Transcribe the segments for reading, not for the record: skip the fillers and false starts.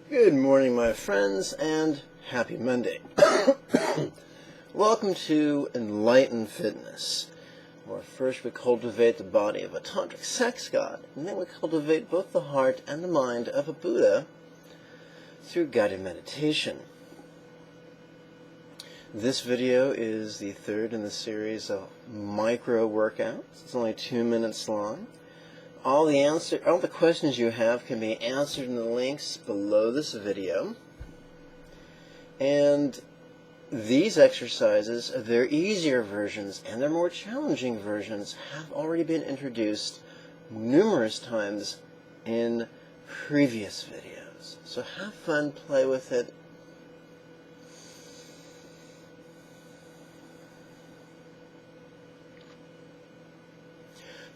Good morning, my friends, and happy Monday. Welcome to Enlightened Fitness, where first we cultivate the body of a tantric sex god, and then we cultivate both the heart and the mind of a Buddha through guided meditation. This video is the third in the series of micro workouts. It's only 2 minutes long. All the questions you have can be answered in the links below this video. And these exercises, their easier versions and their more challenging versions, have already been introduced numerous times in previous videos. So have fun, play with it.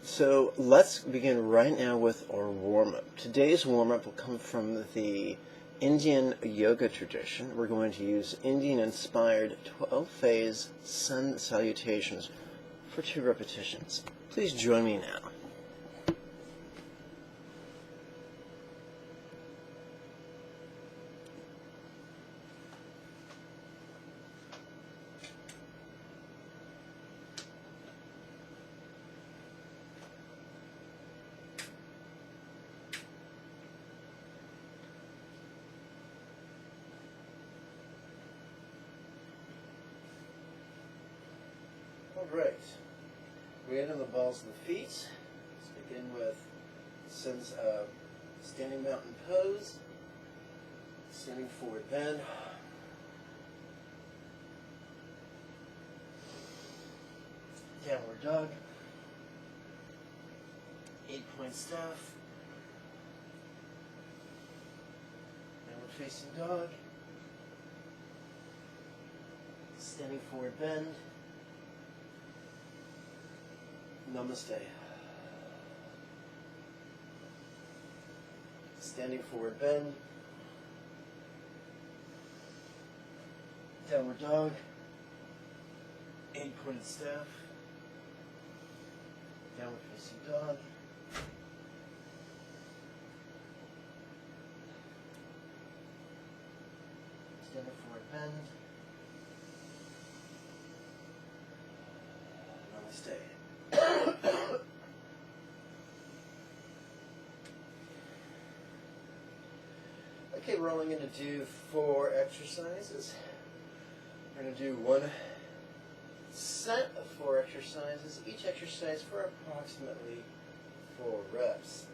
So let's begin right now with our warm-up. Today's warm-up will come from the Indian yoga tradition. We're going to use Indian-inspired 12-phase sun salutations for 2 repetitions. Please join me now. Alright, weight on the balls of the feet. Let's begin with standing mountain pose, standing forward bend, downward dog, 8-point staff, downward facing dog, standing forward bend, Namaste. Standing forward bend. Downward dog. 8-pointed staff. Downward facing dog. Standing forward bend. Namaste. Okay, we're only going to do 4 exercises. We're going to do 1 set of 4 exercises, each exercise for approximately 4 reps.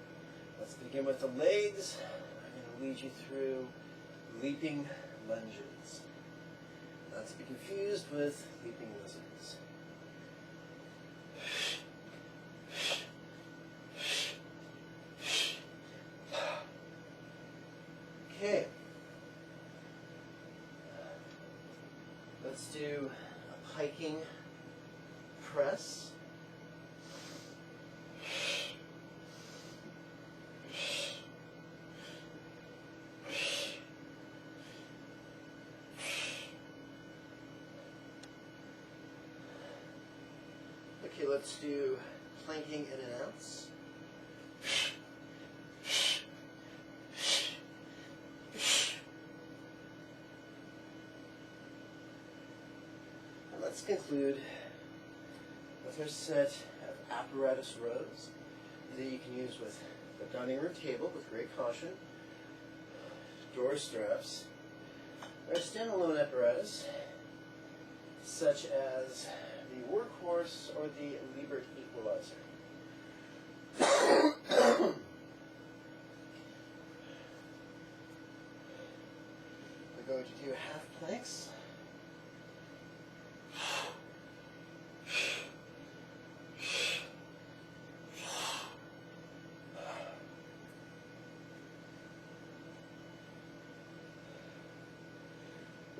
Let's begin with the legs. I'm going to lead you through leaping lunges. Not to be confused with leaping lizards. Okay, let's do a hiking press. Okay, let's do planking in and outs. Let's conclude with our set of apparatus rows that you can use with the dining room table with great caution, door straps, or a standalone apparatus such as the workhorse or the Liebert equalizer. We're going to do half planks.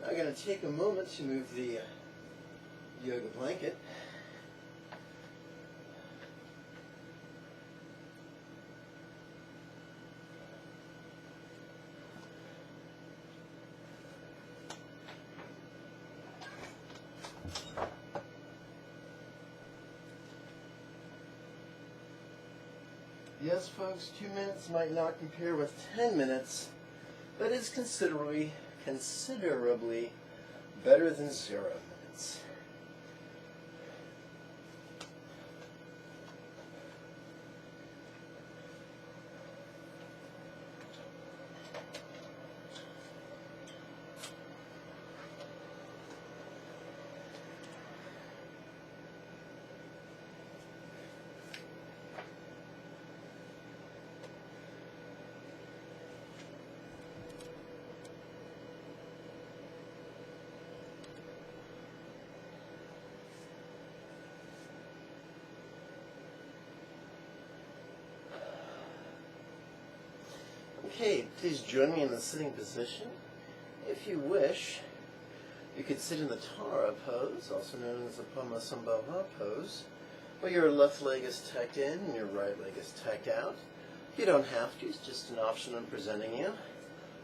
I'm going to take a moment to move the yoga blanket. Yes, folks, 2 minutes might not compare with 10 minutes That is considerably better than 0 minutes. Okay, please join me in the sitting position. If you wish, you could sit in the Tara pose, also known as the Padmasambhava pose, where your left leg is tucked in and your right leg is tucked out. You don't have to, it's just an option I'm presenting you.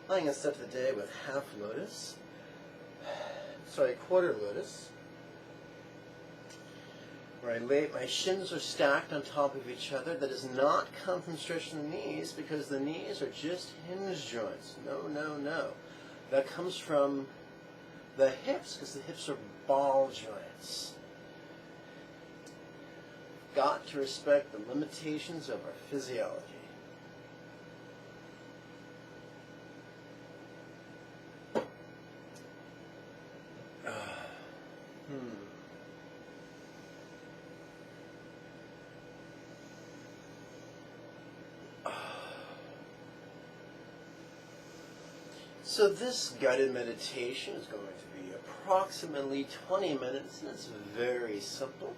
Lying in step of the day with half lotus, quarter lotus, where my shins are stacked on top of each other. That does not come from stretching the knees, because the knees are just hinge joints. No, no, no. That comes from the hips, because the hips are ball joints. Got to respect the limitations of our physiology. So this guided meditation is going to be approximately 20 minutes, and it's very simple.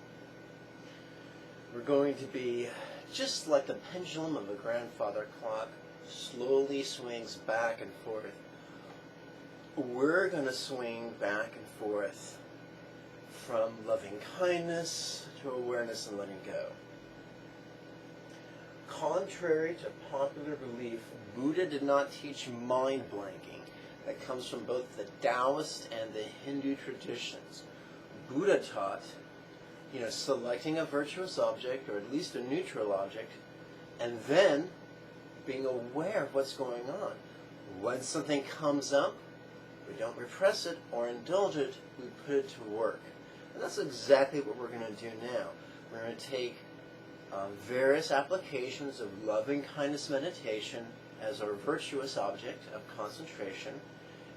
We're going to be just like the pendulum of a grandfather clock, slowly swings back and forth. We're going to swing back and forth from loving kindness to awareness and letting go. Contrary to popular belief, Buddha did not teach mind blanking. That comes from both the Taoist and the Hindu traditions. Buddha taught, selecting a virtuous object, or at least a neutral object, and then being aware of what's going on. When something comes up, we don't repress it or indulge it, we put it to work. And that's exactly what we're going to do now. We're going to take various applications of loving kindness meditation as our virtuous object of concentration,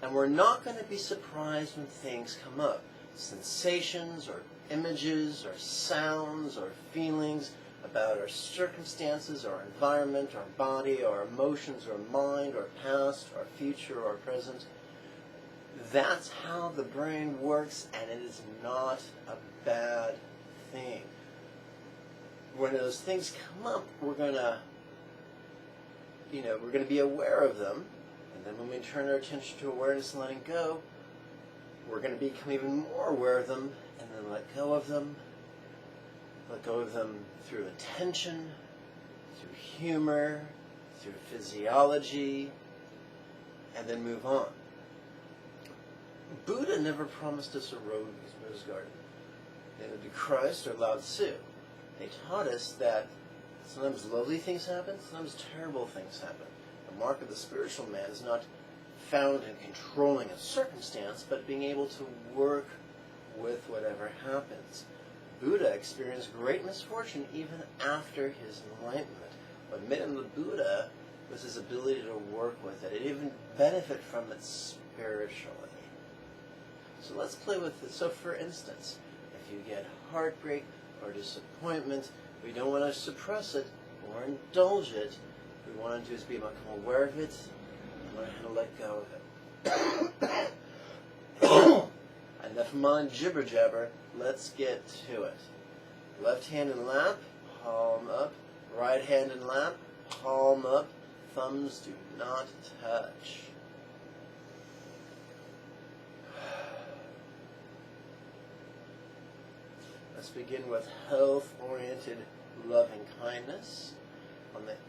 and we're not going to be surprised when things come up. Sensations or images or sounds or feelings about our circumstances, our environment, our body, our emotions, our mind, our past, our future, our present. That's how the brain works, and it is not a bad thing. When those things come up, we're going to be aware of them, and then when we turn our attention to awareness and letting go, we're going to become even more aware of them, and then let go of them. Let go of them through attention, through humor, through physiology, and then move on. Buddha never promised us a rose garden. Neither did Christ or Lao Tzu. They taught us that sometimes lovely things happen, sometimes terrible things happen. The mark of the spiritual man is not found in controlling a circumstance, but being able to work with whatever happens. Buddha experienced great misfortune even after his enlightenment. What made him the Buddha was his ability to work with it. It even benefit from it spiritually. So let's play with it. So for instance, if you get heartbreak or disappointment, we don't want to suppress it or indulge it. What we want to do is become aware of it and learn how to let go of it. Enough mind jibber jabber, let's get to it. Left hand in lap, palm up. Right hand in lap, palm up. Thumbs do not touch. Let's begin with health-oriented loving kindness.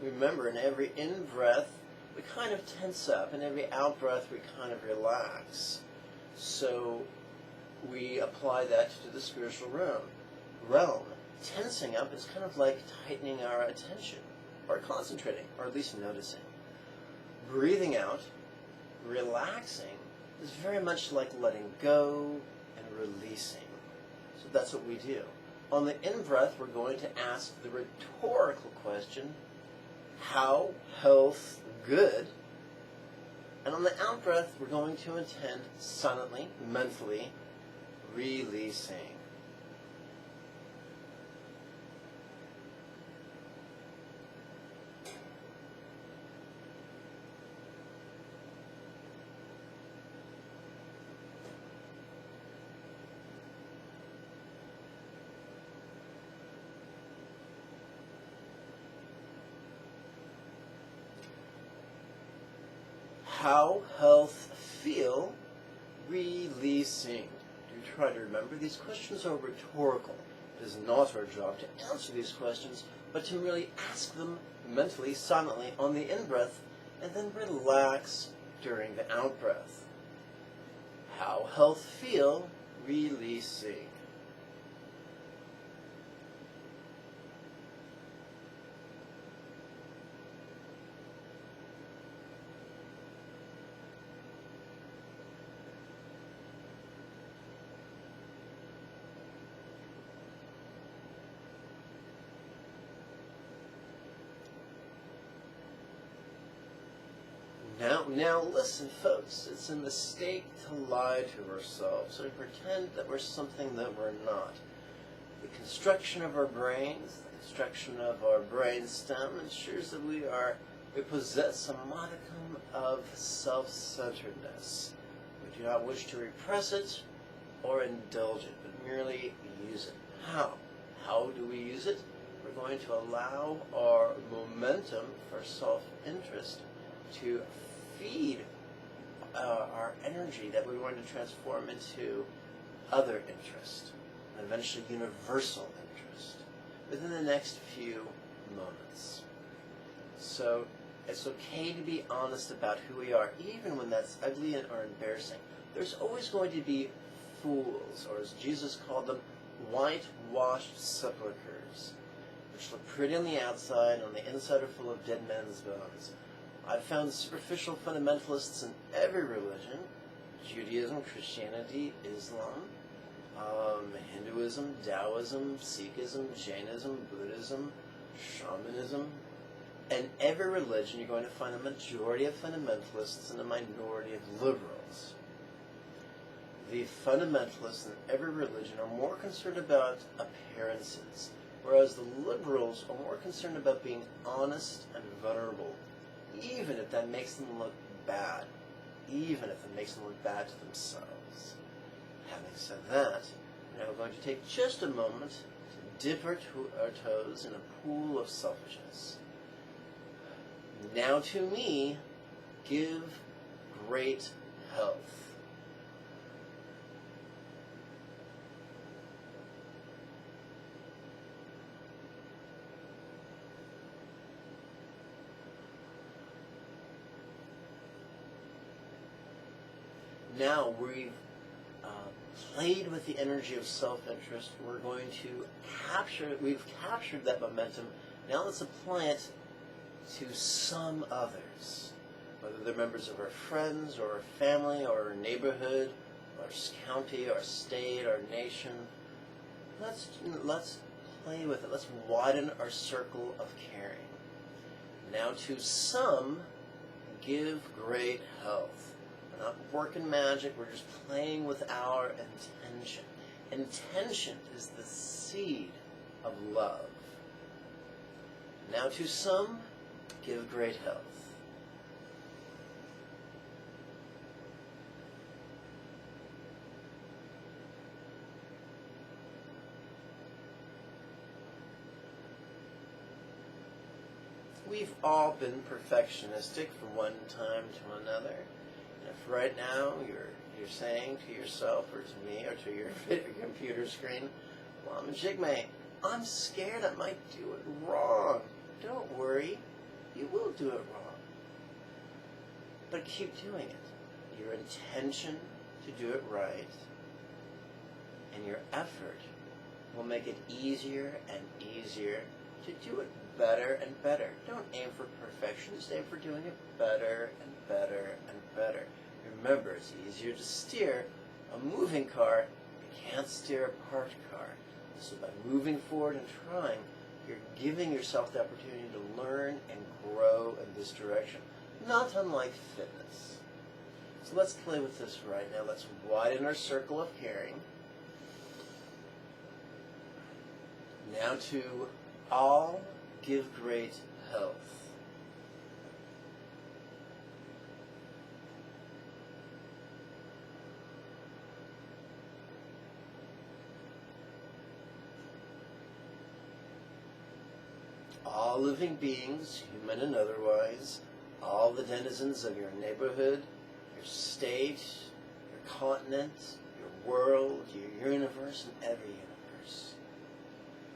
Remember, in every in-breath, we kind of tense up. In every out-breath, we kind of relax. So we apply that to the spiritual realm. Tensing up is kind of like tightening our attention, or concentrating, or at least noticing. Breathing out relaxing is very much like letting go and releasing. So that's what we do. On the in-breath, we're going to ask the rhetorical question, how health good? And on the out-breath, we're going to intend silently, mentally, releasing. How health feel, releasing. Do try to remember these questions are rhetorical. It is not our job to answer these questions, but to really ask them mentally, silently on the in-breath, and then relax during the out-breath. How health feel, releasing. Now listen, folks, it's a mistake to lie to ourselves and pretend that we're something that we're not. The construction of our brains, the construction of our brain stem ensures that we possess a modicum of self-centeredness. We do not wish to repress it or indulge it, but merely use it. How? How do we use it? We're going to allow our momentum for self-interest to feed our energy that we want to transform into other interest, and eventually universal interest, within the next few moments. So it's okay to be honest about who we are, even when that's ugly or embarrassing. There's always going to be fools, or as Jesus called them, whitewashed sepulchres, which look pretty on the outside, and on the inside are full of dead men's bones. I've found superficial fundamentalists in every religion: Judaism, Christianity, Islam, Hinduism, Taoism, Sikhism, Jainism, Buddhism, shamanism. In every religion, you're going to find a majority of fundamentalists and a minority of liberals. The fundamentalists in every religion are more concerned about appearances, whereas the liberals are more concerned about being honest and vulnerable, even if that makes them look bad, even if it makes them look bad to themselves. Having said that, now we're going to take just a moment to dip our toes in a pool of selfishness. Now to me, give great health. Now we've played with the energy of self-interest. We're going to we've captured that momentum. Now let's apply it to some others, whether they're members of our friends or our family or our neighborhood, our county, our state, our nation. Let's play with it. Let's widen our circle of caring. Now to some, give great health. We're not working magic, we're just playing with our intention. Intention is the seed of love. Now to some, give great health. We've all been perfectionistic from one time to another. And if right now you're saying to yourself or to me or to your computer screen, Lama Jigme, I'm scared I might do it wrong. Don't worry, you will do it wrong. But keep doing it. Your intention to do it right and your effort will make it easier and easier to do it better and better. Don't aim for perfection, just aim for doing it better and better and better. Remember, it's easier to steer a moving car. You can't steer a parked car. So by moving forward and trying, you're giving yourself the opportunity to learn and grow in this direction. Not unlike fitness. So let's play with this right now. Let's widen our circle of caring. Now to all give great health. All living beings, human and otherwise, all the denizens of your neighborhood, your state, your continent, your world, your universe, and every universe.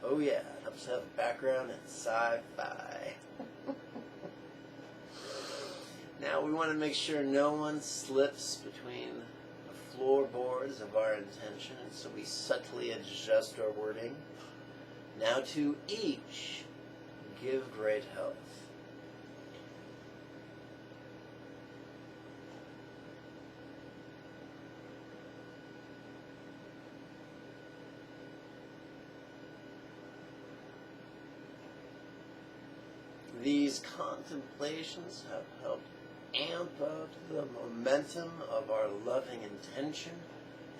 Oh yeah, it helps to have a background in sci-fi. Now we want to make sure no one slips between the floorboards of our intention, and so we subtly adjust our wording. Now to each, give great health. These contemplations have helped amp up the momentum of our loving intention,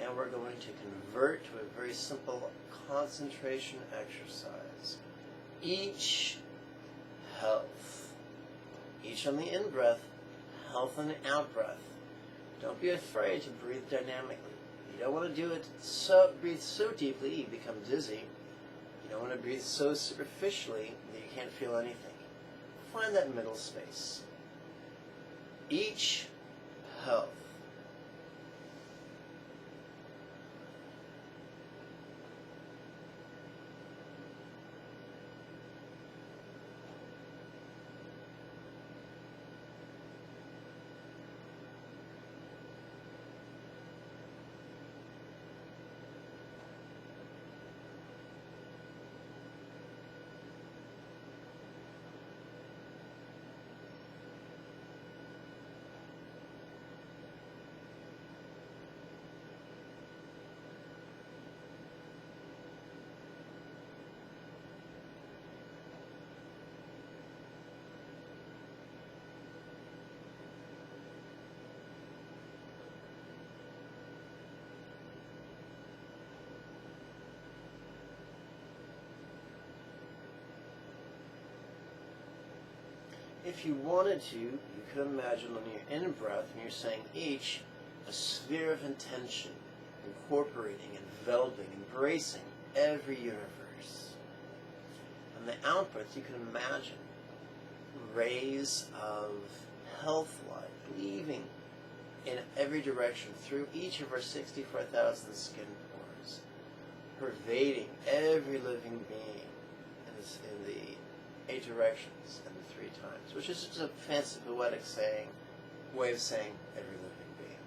and we're going to convert to a very simple concentration exercise. Each, health. Each on the in-breath, health on the out-breath. Don't be afraid to breathe dynamically. You don't want to do it breathe so deeply you become dizzy. You don't want to breathe so superficially that you can't feel anything. Find that middle space. Each, health. If you wanted to, you could imagine on your in-breath, and you're saying each, a sphere of intention, incorporating, enveloping, embracing every universe. On the out-breath, you can imagine rays of health light leaving in every direction through each of our 64,000 skin pores, pervading every living being in the 8 directions and the 3 times, which is just a fancy poetic way of saying every living being.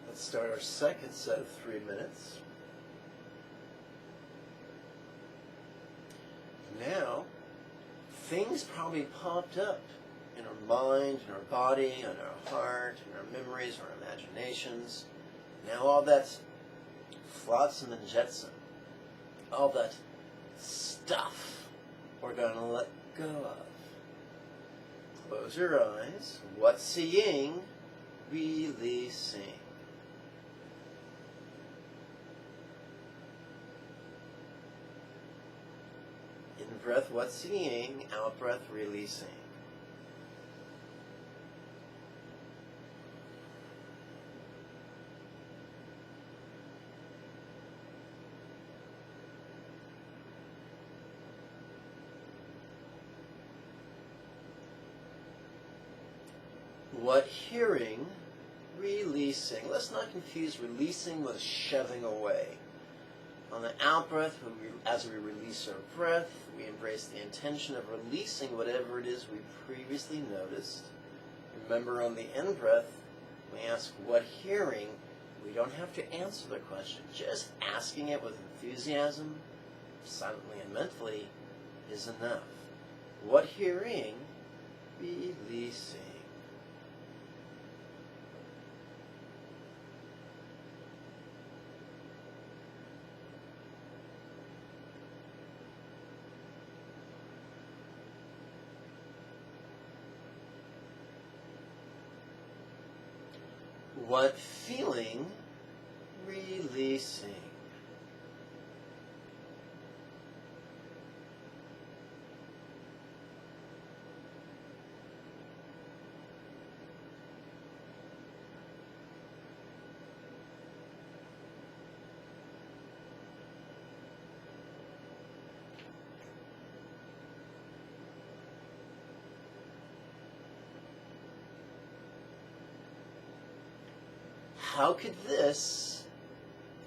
Let's start our second set of 3 minutes. Now, things probably popped up in our mind, in our body, in our heart, in our memories, our imaginations. Now all that flotsam and jetsam, all that stuff we're going to let go of. Close your eyes. What's seeing? Releasing. In-breath, what's seeing? Out-breath, releasing. What hearing? Releasing. Let's not confuse releasing with shoving away. On the out-breath, as we release our breath, we embrace the intention of releasing whatever it is we previously noticed. Remember, on the in-breath, we ask, what hearing? We don't have to answer the question. Just asking it with enthusiasm, silently and mentally, is enough. What hearing? Releasing. What feeling? Releasing. How could this,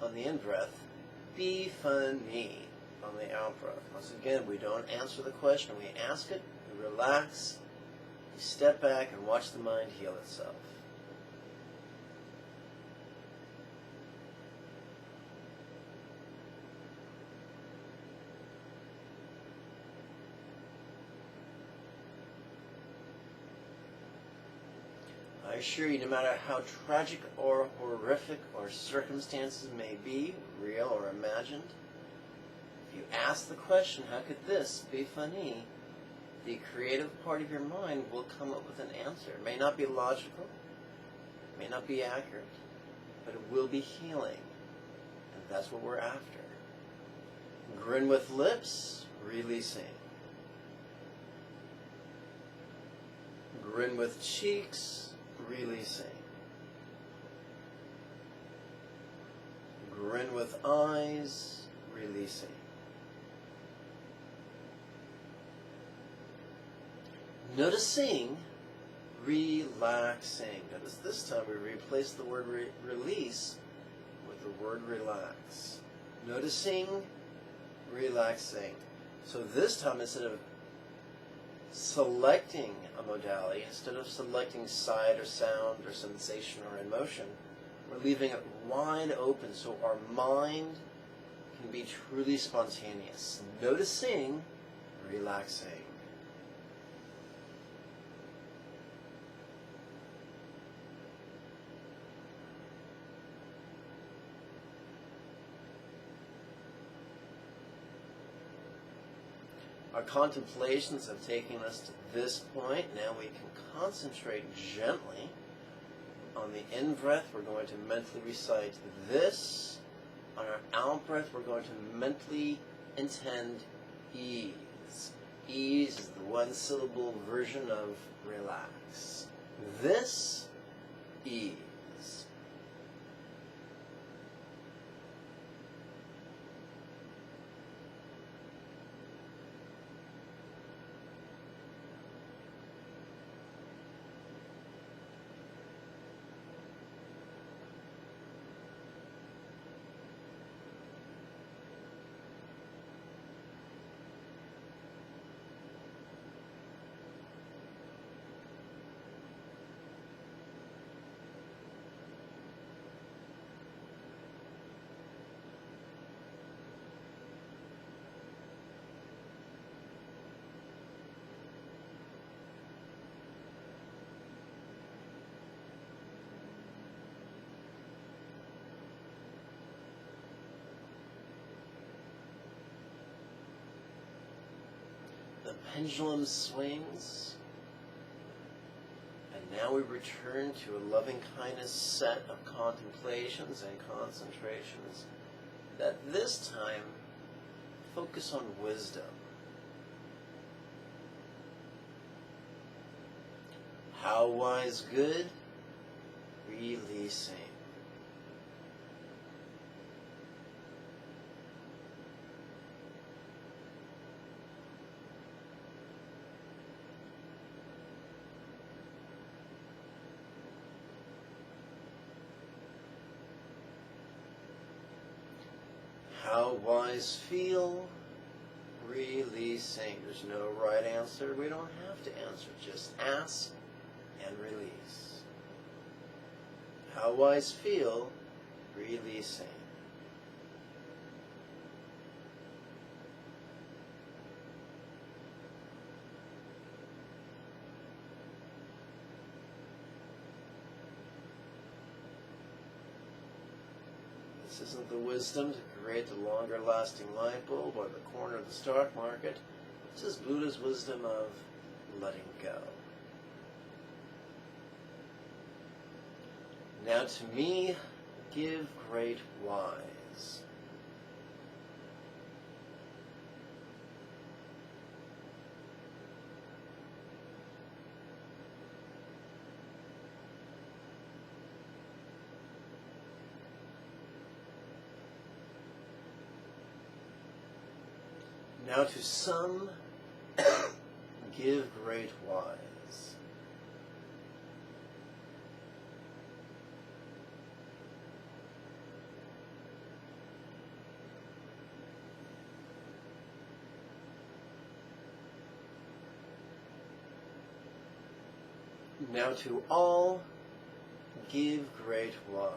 on the in-breath, be funny on the out-breath? Once again, we don't answer the question. We ask it, we relax, we step back and watch the mind heal itself. I assure you, no matter how tragic or horrific or circumstances may be, real or imagined, if you ask the question, how could this be funny, the creative part of your mind will come up with an answer. It may not be logical, it may not be accurate, but it will be healing, and that's what we're after. Grin with lips, releasing. Grin with cheeks, releasing. Grin with eyes, releasing. Noticing, relaxing. Notice this time we replace the word release with the word relax. Noticing, relaxing. So this time, instead of selecting a modality, instead of selecting sight or sound or sensation or emotion, we're leaving it wide open so our mind can be truly spontaneous. Noticing, relaxing. Our contemplations have taken us to this point. Now we can concentrate gently on the in-breath. We're going to mentally recite this. On our out-breath, we're going to mentally intend ease. Ease is the one-syllable version of relax. This, ease. The pendulum swings, and now we return to a loving kindness set of contemplations and concentrations that this time focus on wisdom. How wise good? Releasing. How wise feel? Releasing. There's no right answer. We don't have to answer. Just ask and release. How wise feel? releasing. This isn't the wisdom to create the longer lasting light bulb or the corner of the stock market. This is Buddha's wisdom of letting go. Now to me, give great wise. Now to some, give great wise. Now to all, give great wise.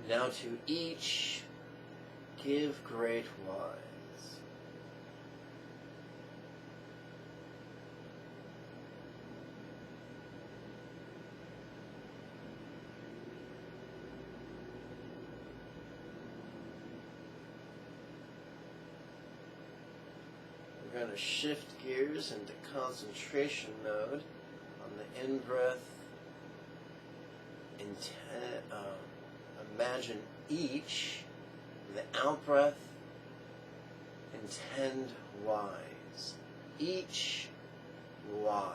Now to each, give great wise. We're going to shift gears into concentration mode on the in-breath. Imagine each, the out-breath, intend wise. Each wise.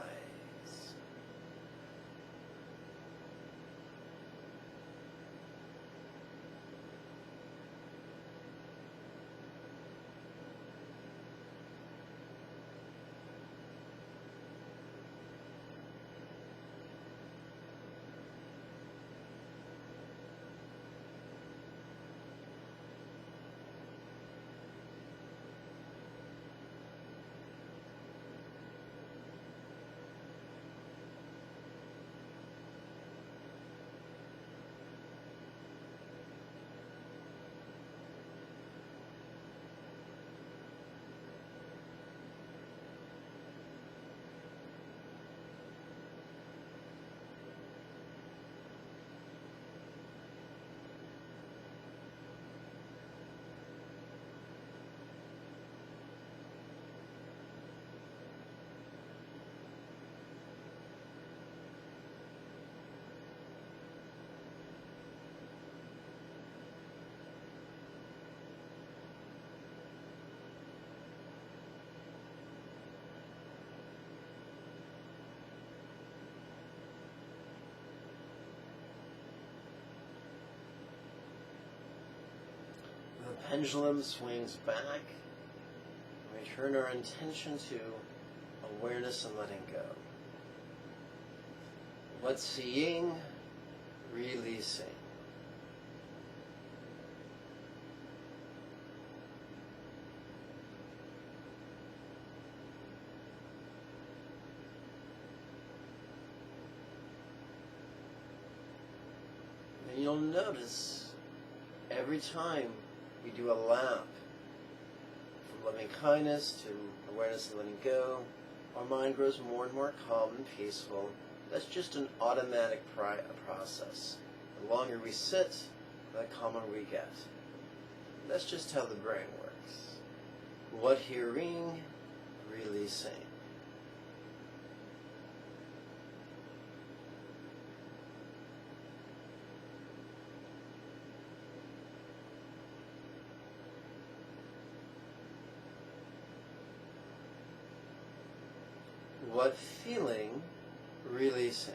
The pendulum swings back. We turn our intention to awareness and letting go. What's seeing, releasing. And you'll notice every time we do a lap from loving kindness to awareness and letting go, our mind grows more and more calm and peaceful. That's just an automatic process. The longer we sit, the calmer we get. That's just how the brain works. What hearing, releasing. What feeling, releasing.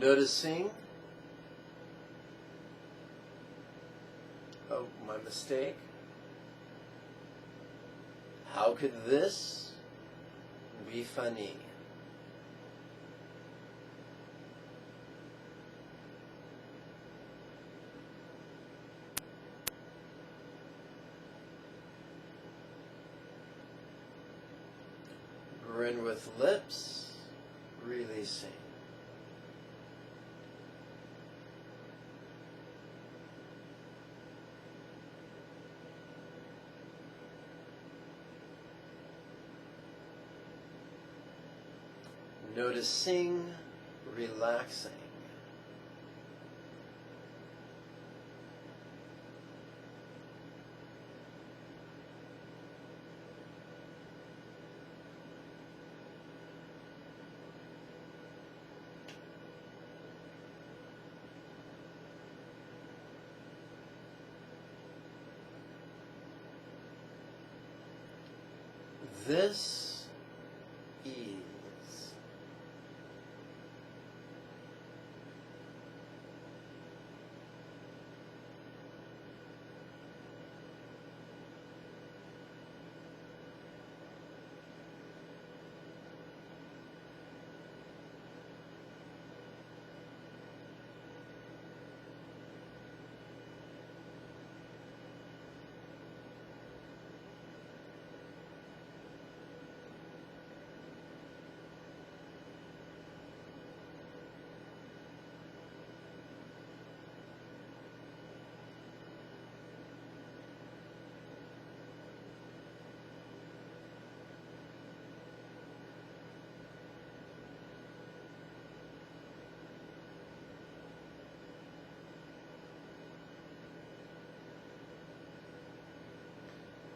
Noticing, oh, my mistake. How could this be funny? Grin with lips, releasing. Noticing, relaxing. This ease.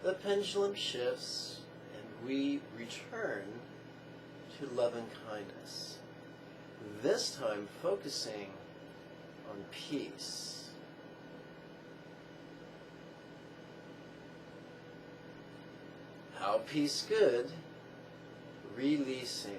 The pendulum shifts and we return to love and kindness. This time focusing on peace. How peace good, releasing.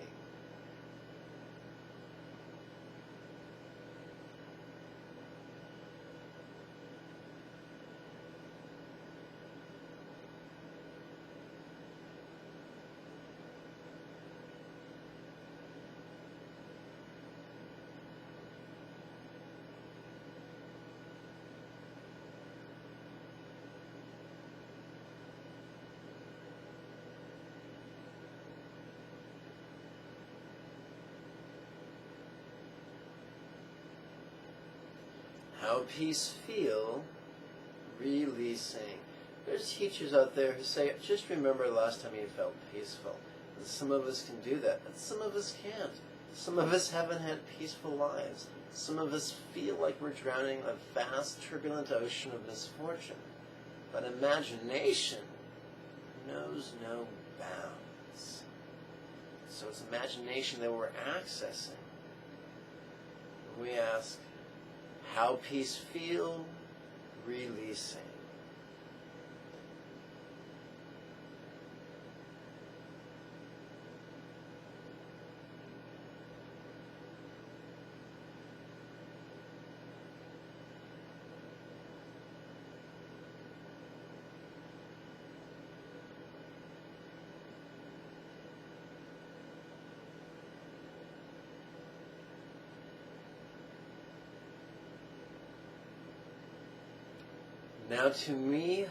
How peace feel, releasing. There's teachers out there who say, just remember the last time you felt peaceful. And some of us can do that, but some of us can't. Some of us haven't had peaceful lives. Some of us feel like we're drowning in a vast, turbulent ocean of misfortune. But imagination knows no bounds. So it's imagination that we're accessing. We ask, how peace feel, releasing. Now to me,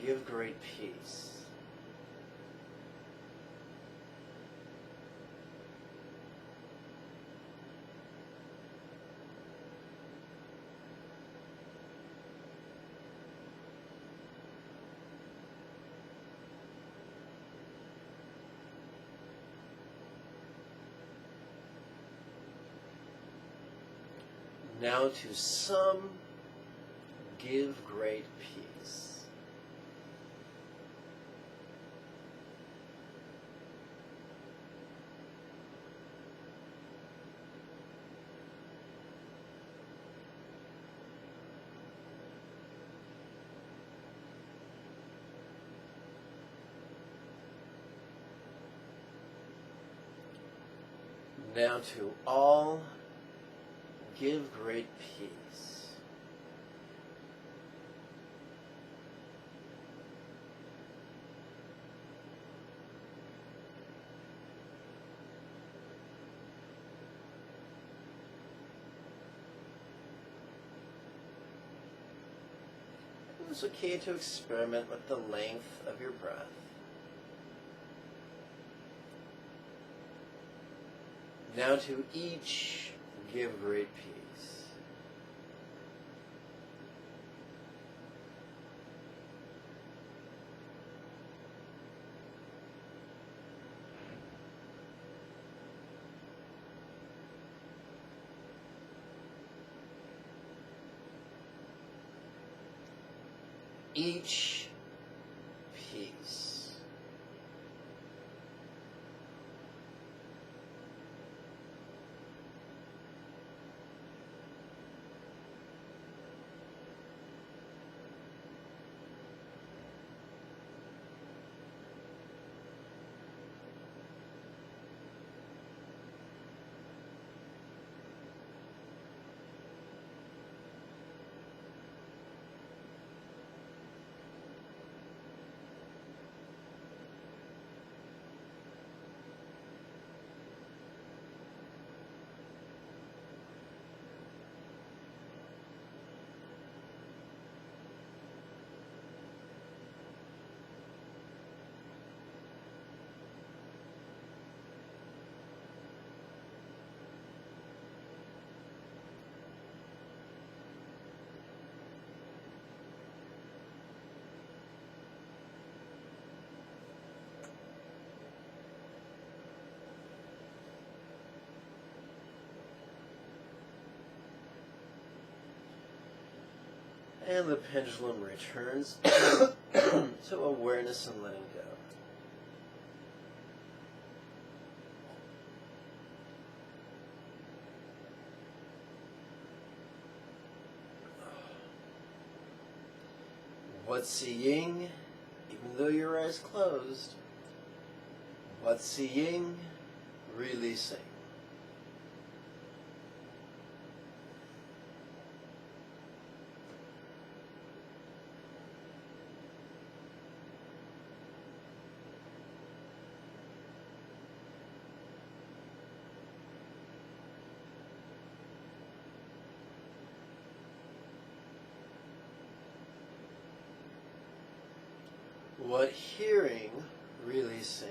give great peace. Now to some, give great peace. Now to all, give great peace. It's okay to experiment with the length of your breath. Now to each give great peace. Each piece. And the pendulum returns to awareness and letting go. What's seeing, even though your eyes closed? What's seeing, releasing. What hearing, releasing.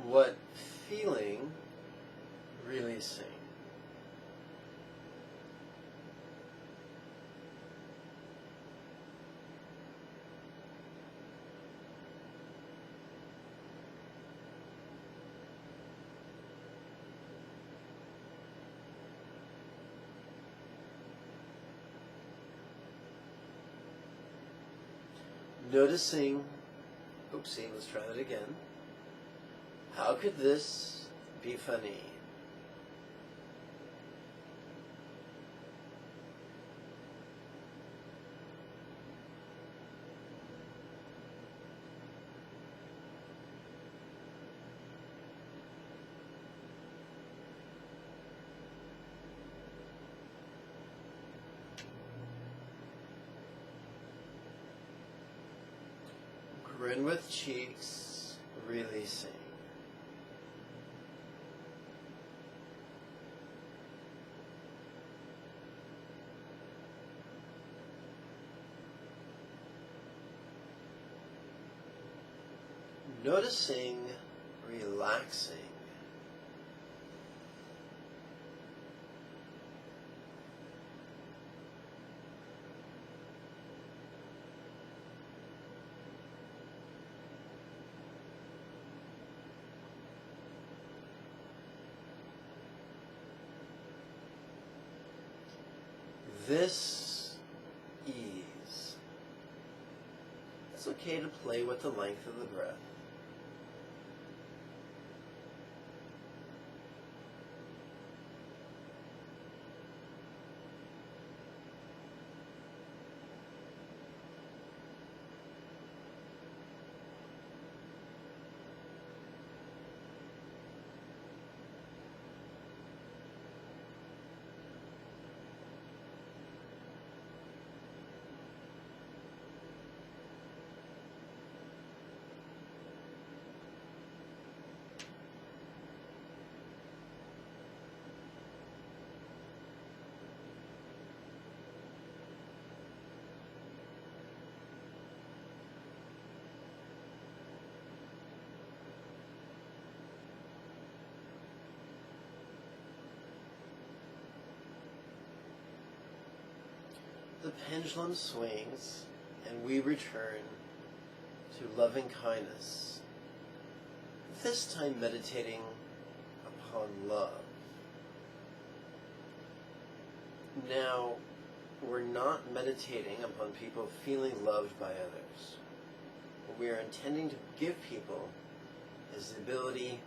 What feeling, releasing. Noticing, oopsie, let's try that again. How could this be funny? Grin with cheeks, releasing. Noticing, relaxing. This ease. It's okay to play with the length of the breath. the pendulum swings and we return to loving kindness, this time meditating upon love. Now, we're not meditating upon people feeling loved by others. What we are intending to give people is the ability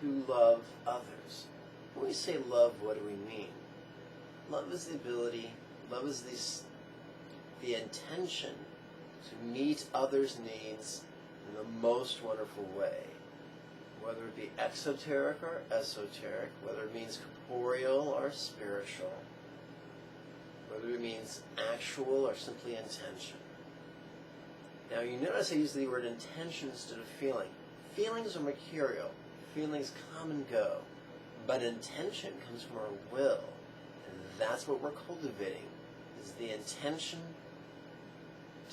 to love others. When we say love, what do we mean? Love is the ability, love is the intention to meet others' needs in the most wonderful way. Whether it be exoteric or esoteric, whether it means corporeal or spiritual, whether it means actual or simply intention. Now you notice I use the word intention instead of feeling. Feelings are mercurial. Feelings come and go. But intention comes from our will. And that's what we're cultivating, is the intention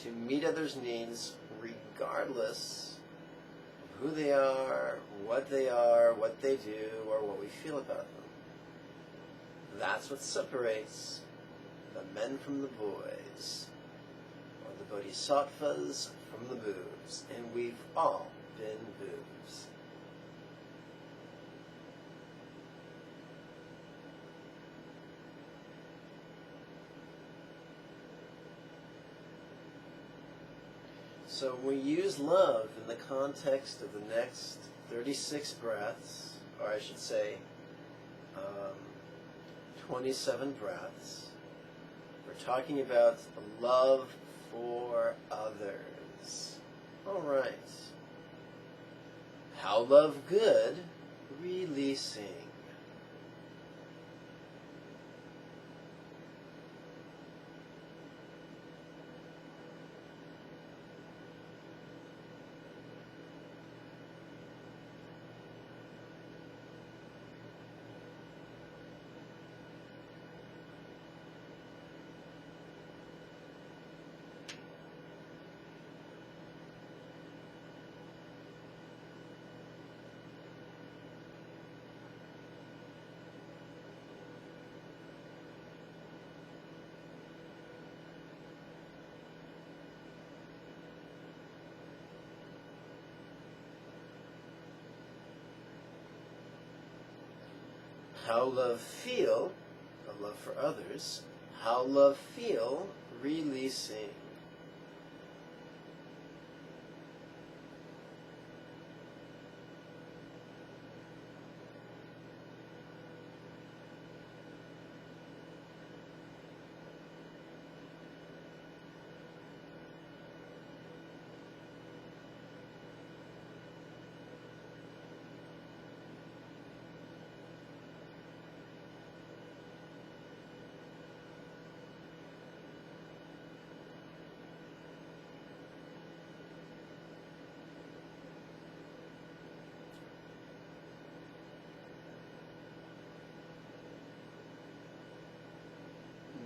to meet others' needs regardless of who they are, what they do, or what we feel about them. That's what separates the men from the boys, or the bodhisattvas from the boobs, and we've all been boobs. So we use love in the context of the next 36 breaths, or I should say 27 breaths. We're talking about love for others. All right. How love good, releasing. How love feel, a love for others. How love feel, releasing.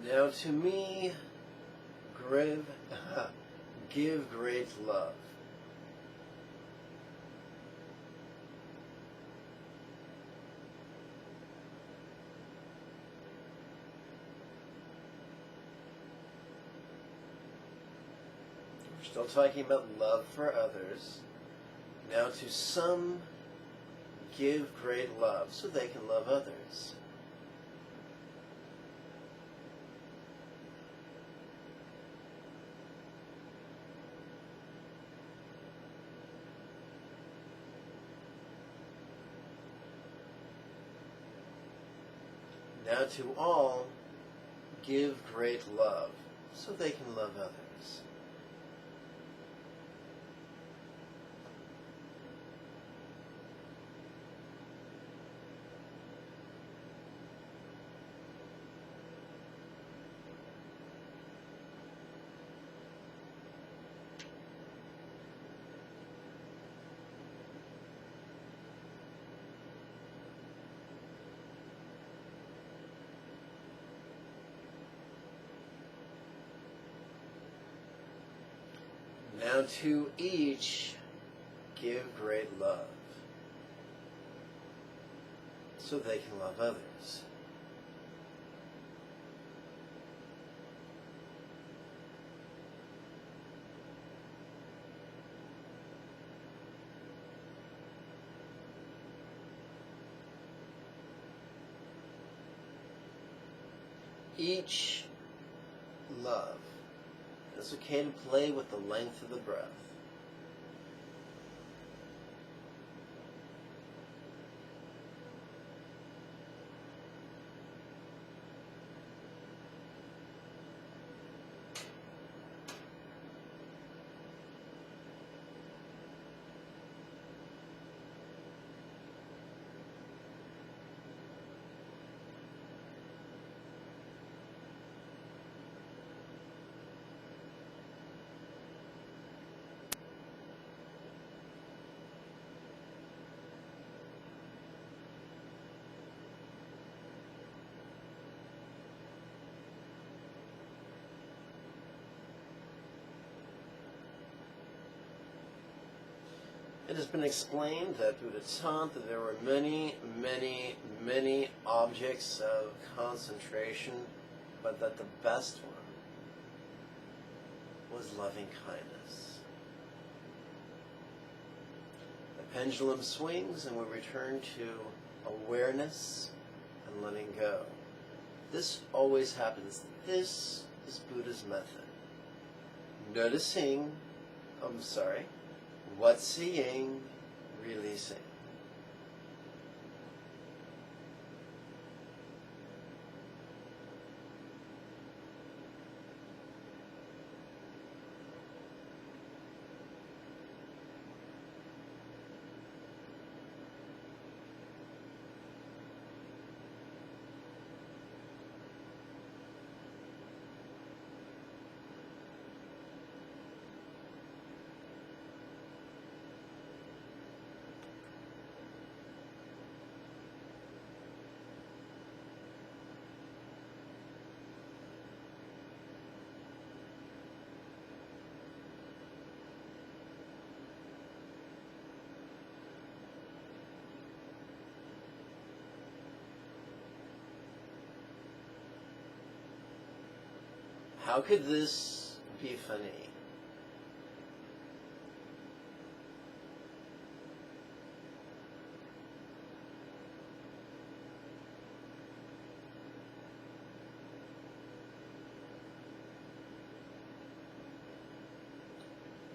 Now to me, give great love. We're still talking about love for others. Now to some, give great love so they can love others. Now to all, give great love, so they can love others. Now to each, give great love, so they can love others. each love. It's okay to play with the length of the breath. It has been explained that Buddha taught that there were many, many, many objects of concentration, but that the best one was loving kindness. The pendulum swings and we return to awareness and letting go. This always happens. This is Buddha's method. Noticing, what's seeing, releasing. How could this be funny?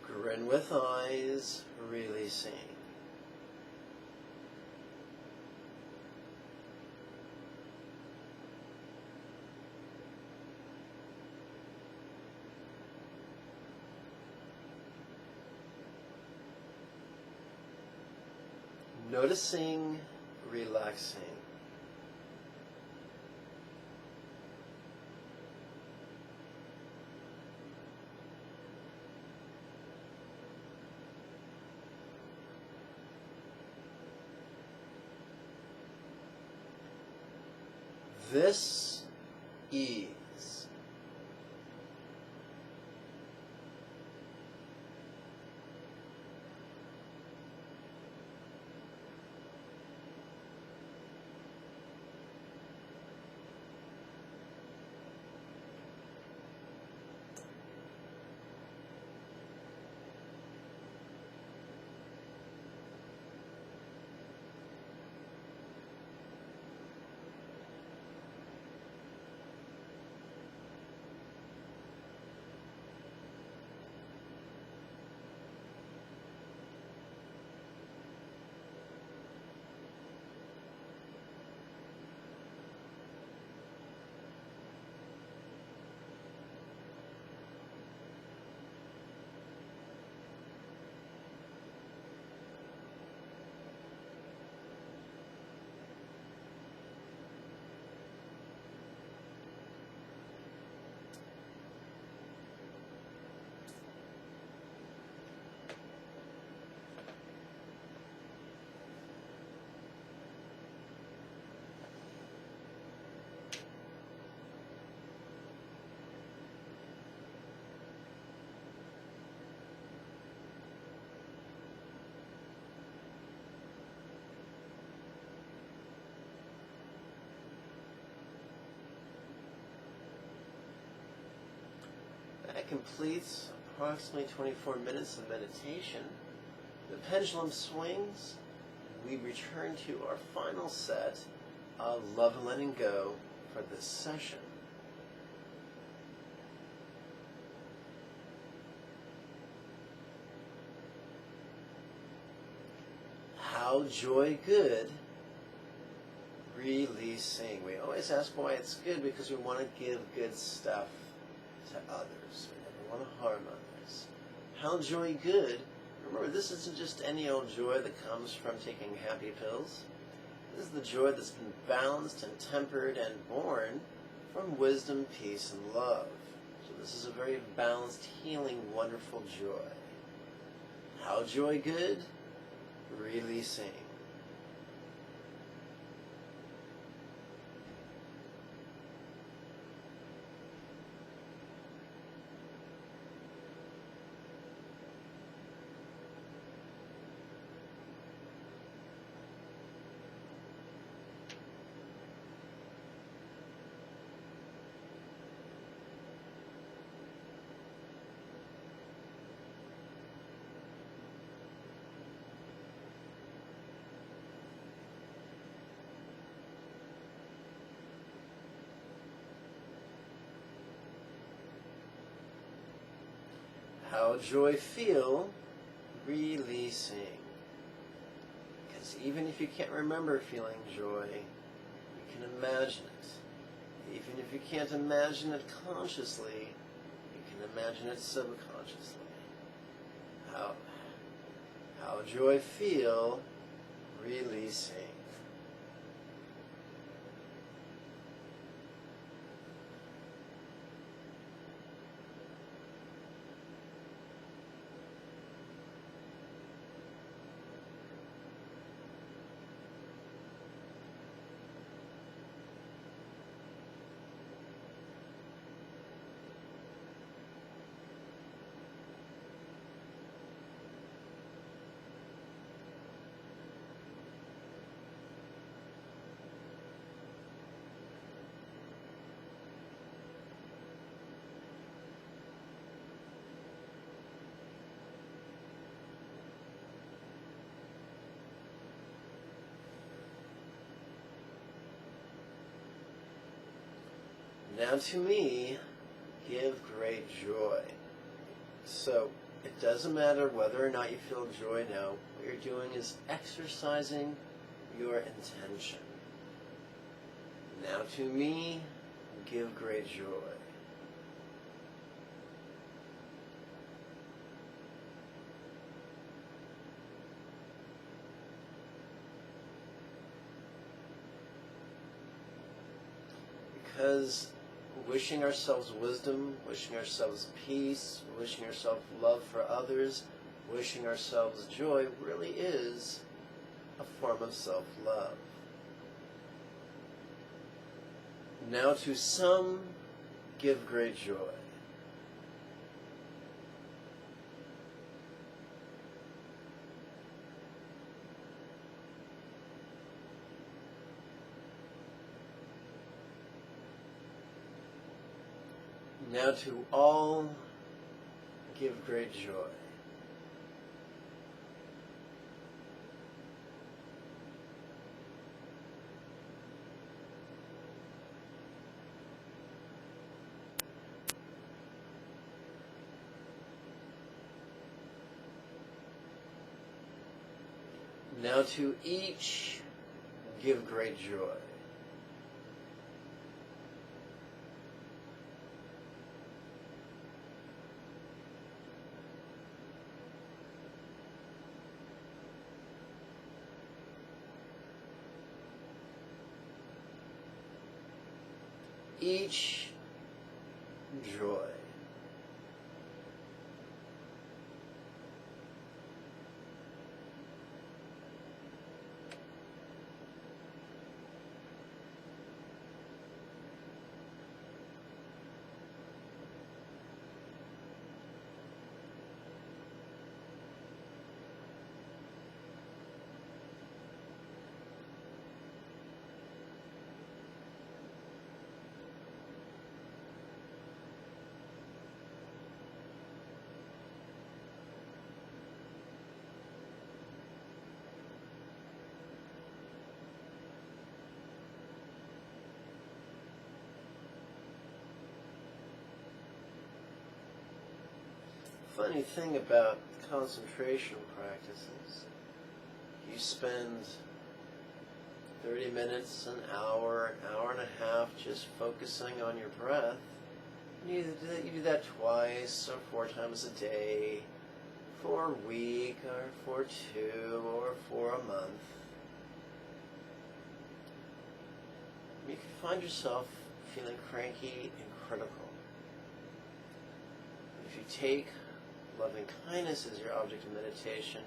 Grin with eyes, releasing. Noticing, relaxing. This ease. That completes approximately 24 minutes of meditation. The pendulum swings. We return to our final set of love and letting go for this session. how joy good, releasing. We always ask why it's good because we want to give good stuff to others. We never want to harm others. How joy good. Remember, this isn't just any old joy that comes from taking happy pills. This is the joy that's been balanced and tempered and born from wisdom, peace, and love. So this is a very balanced, healing, wonderful joy. How joy good? Releasing. How joy feel, releasing. Because even if you can't remember feeling joy, you can imagine it. Even if you can't imagine it consciously, you can imagine it subconsciously. How joy feel, releasing. Now to me, give great joy. So, it doesn't matter whether or not you feel joy now. What you're doing is exercising your intention. Now to me, give great joy. Because wishing ourselves wisdom, wishing ourselves peace, wishing ourselves love for others, wishing ourselves joy really is a form of self-love. Now to some, give great joy. Now to all, give great joy. Now to each, give great joy. Each joy. Funny thing about concentration practices, you spend 30 minutes, an hour and a half just focusing on your breath. You do that twice or 4 times a day, for a week, or for 2, or for a month. You can find yourself feeling cranky and critical. If you take loving kindness as your object of meditation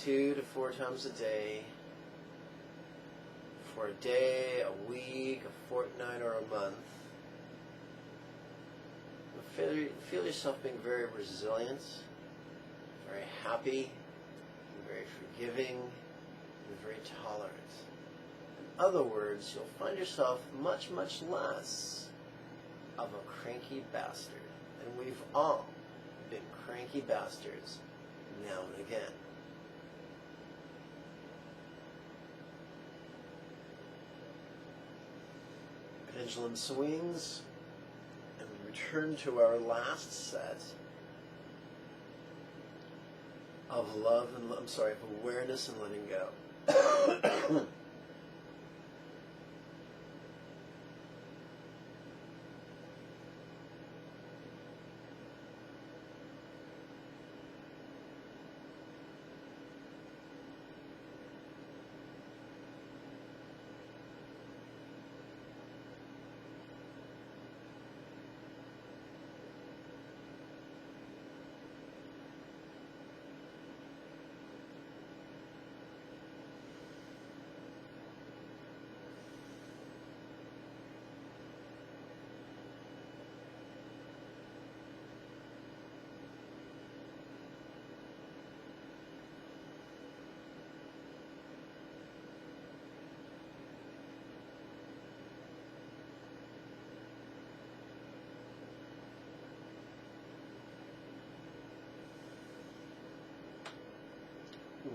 2 to 4 times a day, for a day, a week, a fortnight, or a month, you'll feel yourself being very resilient, very happy, very forgiving, and very tolerant. In other words, you'll find yourself much, much less of a cranky bastard. And we've all been cranky bastards now and again. Pendulum swings, and we return to our last set of of awareness and letting go.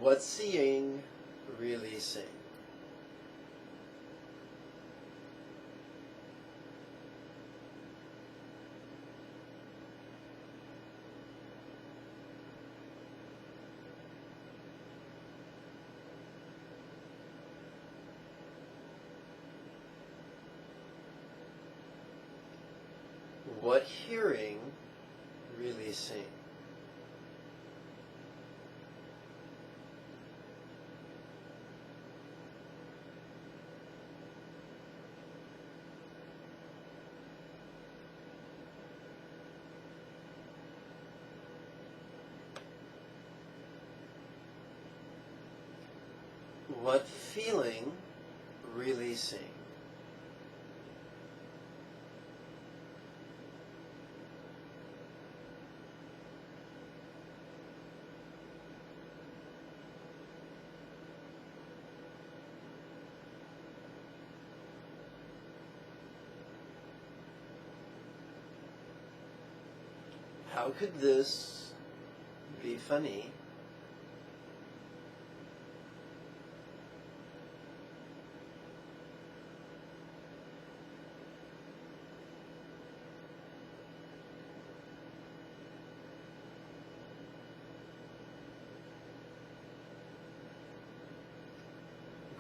What's seeing really seeing? What hearing really seeing? What feeling really seeing? How could this be funny?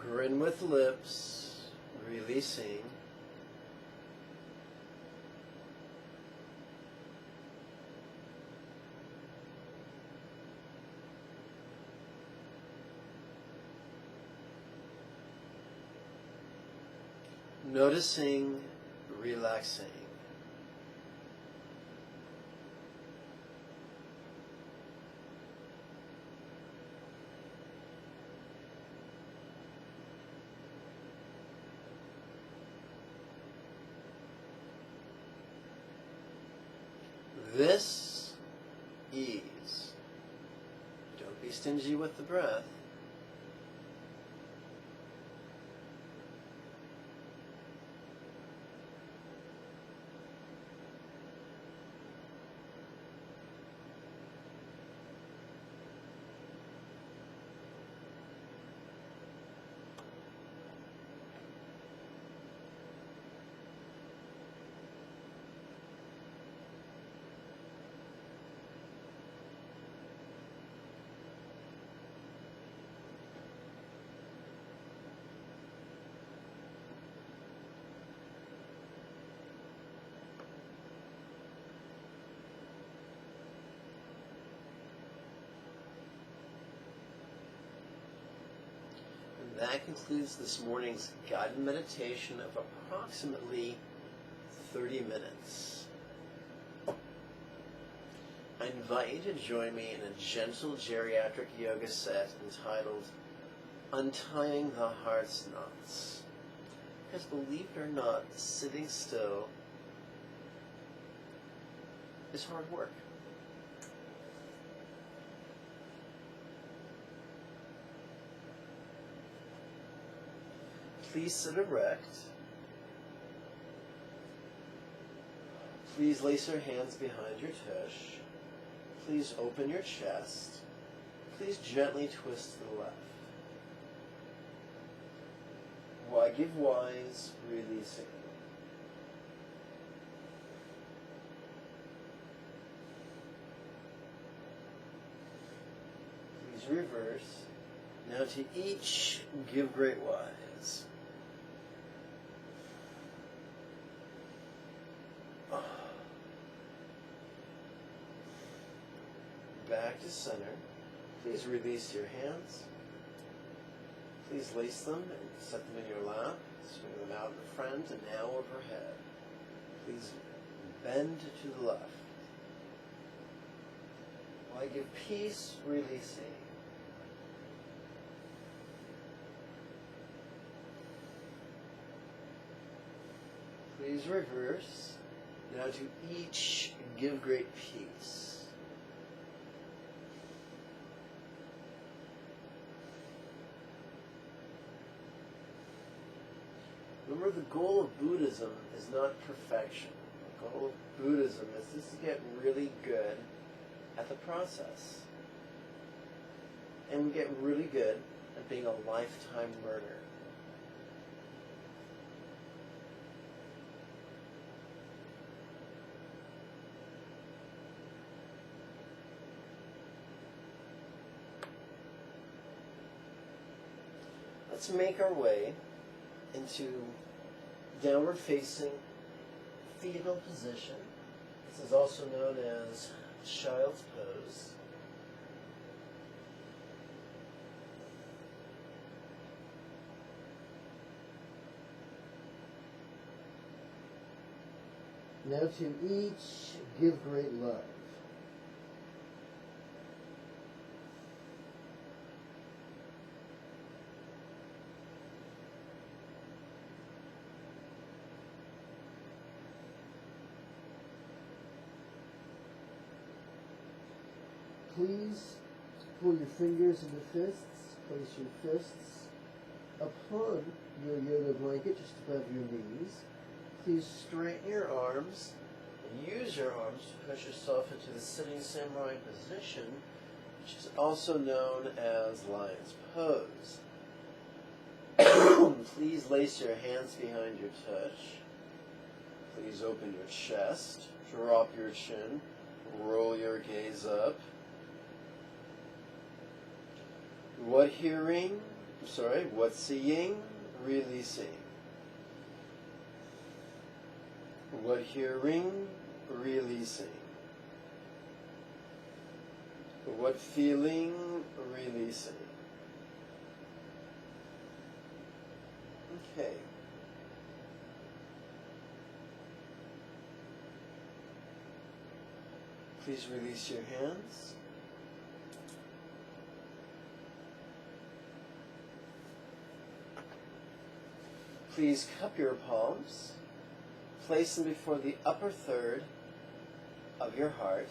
Grin with lips, releasing. Noticing, relaxing. This ease. Don't be stingy with the breath. that concludes this morning's guided meditation of approximately 30 minutes. I invite you to join me in a gentle geriatric yoga set entitled Untying the Heart's Knots. Because believe it or not, sitting still is hard work. Please sit erect. Please lace your hands behind your tush. Please open your chest. Please gently twist to the left. Why give wise, releasing. Please reverse. Now to each, give great wise. Back to center. Please release your hands. Please lace them and set them in your lap. Swing them out in front and now overhead. Please bend to the left. While I give peace, releasing. Please reverse. Now to each, give great peace. Remember, the goal of Buddhism is not perfection. The goal of Buddhism is just to get really good at the process. And we get really good at being a lifetime learner. Let's make our way into downward facing fetal position. This is also known as child's pose. Now to each, give great love. Please pull your fingers into fists. Place your fists upon your yoga blanket just above your knees. Please straighten your arms and use your arms to push yourself into the sitting samurai position, which is also known as lion's pose. Please lace your hands behind your tush. Please open your chest, drop your chin, roll your gaze up. What seeing, releasing. What hearing, releasing. What feeling, releasing. Okay. Please release your hands. Please cup your palms. Place them before the upper third of your heart.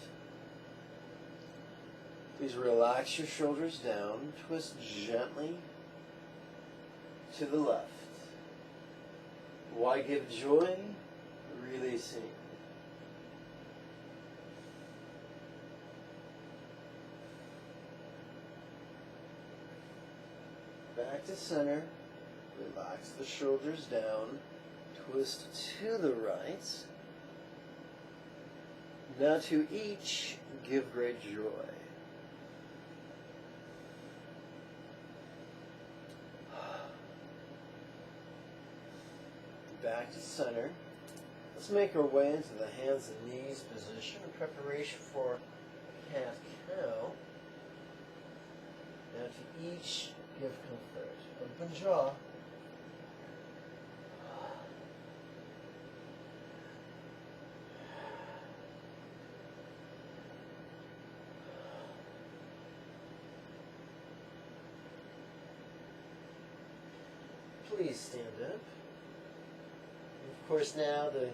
Please relax your shoulders down. Twist gently to the left. Why give joy? Releasing. Back to center. Relax the shoulders down. Twist to the right. Now to each, give great joy. Back to center. Let's make our way into the hands and knees position in preparation for cat-cow. Now to each, give comfort. Open jaw. Please stand up. And of course now the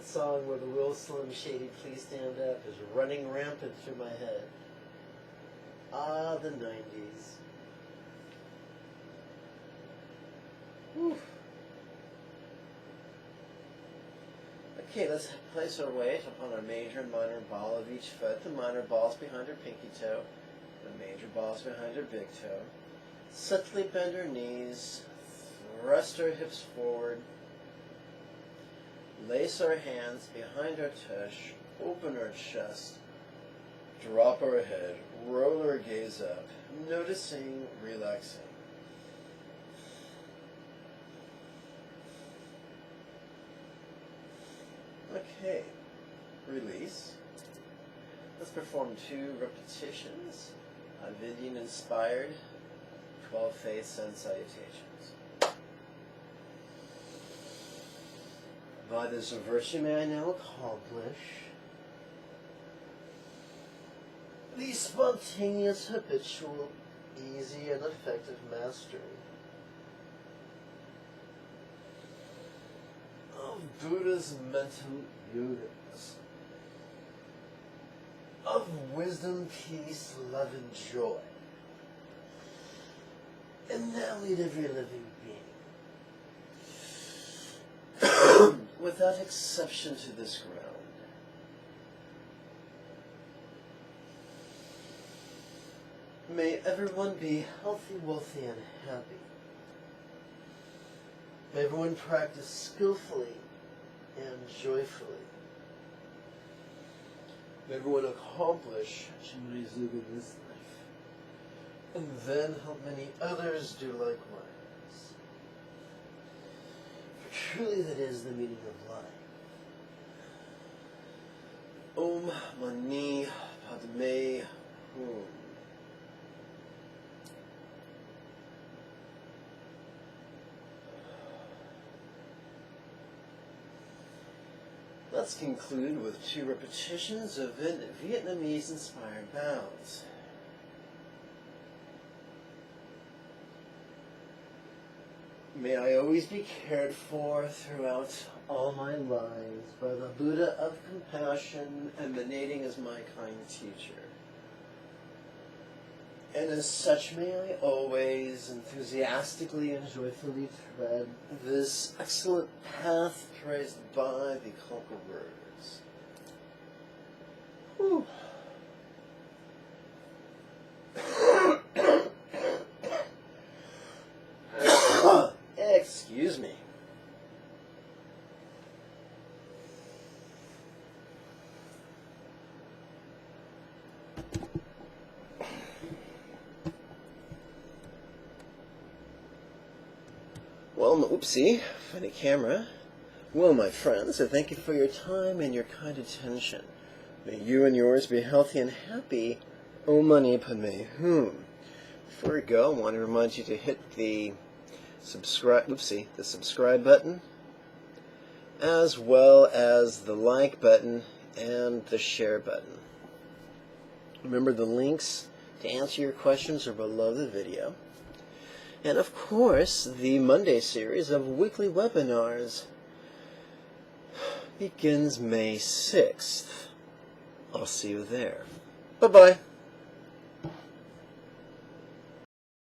song where the real Slim Shady Please Stand Up is running rampant through my head. Ah, the 90s. Whew. Okay, let's place our weight upon our major and minor ball of each foot. The minor ball's behind our pinky toe. The major ball's behind our big toe. Subtly bend our knees. Thrust our hips forward. Lace our hands behind our tush. Open our chest. Drop our head. Roll our gaze up. Noticing, relaxing. Okay. Release. Let's perform 2 repetitions of Indian-inspired 12 faith sun salutations. By this virtue may I now accomplish the spontaneous, habitual, easy, and effective mastery of Buddha's mental yogas, of wisdom, peace, love, and joy, and now lead every living being without exception to this ground. May everyone be healthy, wealthy, and happy. May everyone practice skillfully and joyfully. May everyone accomplish Jigme in this life, and then help many others do likewise. Truly that is the meaning of life. Om Mani Padme Hum. Let's conclude with 2 repetitions of Vietnamese-inspired bows. May I always be cared for throughout all my lives by the Buddha of compassion emanating as my kind teacher. And as such may I always enthusiastically and joyfully tread this excellent path traced by the conquerors. Whew. Excuse me. Well, oopsie, funny camera. Well, my friends, so thank you for your time and your kind attention. May you and yours be healthy and happy. Om Mani Padme Hum. Before we go, I want to remind you to hit the subscribe button, as well as the like button and the share button. Remember, the links to answer your questions are below the video. And of course, the Monday series of weekly webinars begins May 6th. I'll see you there. Bye-bye.